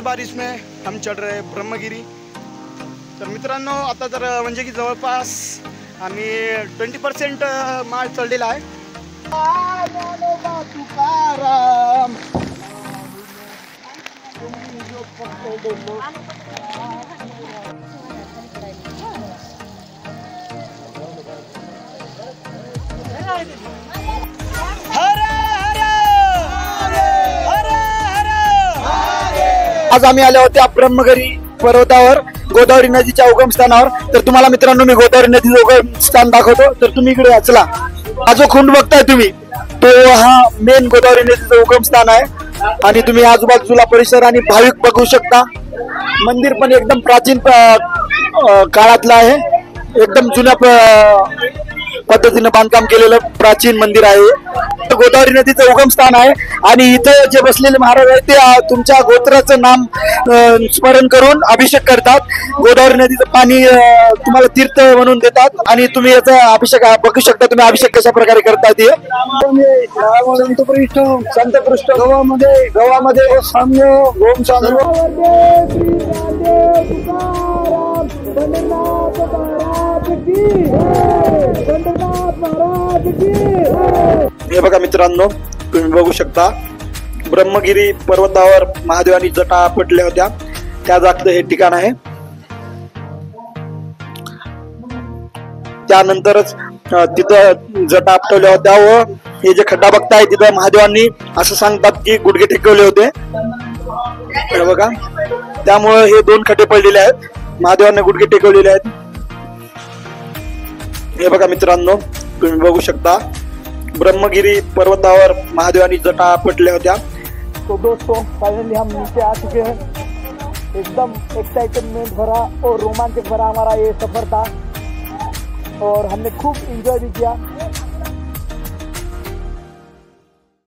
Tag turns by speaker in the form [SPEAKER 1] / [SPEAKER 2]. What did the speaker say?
[SPEAKER 1] बार इसमें हम चढ़ रहे हैं ब्रह्मगिरी। तर मित्रांनो आता तर म्हणजे की जवळपास आम्ही 20% माळ चढलेला आहे। तुकाराम आज आम्ही आलो होत्या ब्रह्मगिरी पर्वतावर गोदावरी नदीच्या उगमस्थानावर। तर तुम्हाला मित्रांनो मी गोदावरी नदीचं उगमस्थान दाखवतो। तर तुम्ही इकडे चला, हा जो खुंड बघताय तुम्ही तो हा मेन गोदावरी नदीचं उगमस्थान आहे आणि तुम्ही आजूबाजूला परिसर आणि भाविक बघू शकता। मंदिर पण एकदम प्राचीन काळातलं आहे, एकदम जुन्या पद्धतीने बांधकाम केलेलं प्राचीन मंदिर आहे। गोदावरी नदीचं उगमस्थान आहे आणि इथं जे बसलेले महाराज आहेत ते तुमच्या गोत्राचं नाम स्मरण करून अभिषेक करतात। गोदावरी नदीचं पाणी तुम्हाला तीर्थ म्हणून देतात आणि तुम्ही याचा अभिषेक बघू शकता। तुम्ही अभिषेक कशा प्रकारे करतात हे संतपृष्ठ गव्हामध्ये साम्य ओम हे बघा मित्रांनो, तुम्ही बघू शकता ब्रह्मगिरी पर्वतावर महादेवानी जटा आपटल्या होत्या त्या जागचं हे ठिकाण आहे। त्यानंतरच तिथं जटा आपटवल्या होत्या व हे जे खड्डा बघताय तिथं महादेवांनी असं सांगतात की गुडघे टेकवले होते। हे बघा, त्यामुळे हे 2 खड्डे पडलेले आहेत, महादेवांनी गुडघे टेकवलेले आहेत। हे बघा मित्रांनो, तुम्ही बघू शकता ब्रह्मगिरी पर्वतावर महादेवानी जटा आपटल्या होत्या।
[SPEAKER 2] तो दोस्तों फाइनली हम नीचे आ चुके हैं। एकदम एक्साइटमेंट भरा और रोमांचक भरा हमारा ये सफर था और हमने खूब एंजॉय भी किया।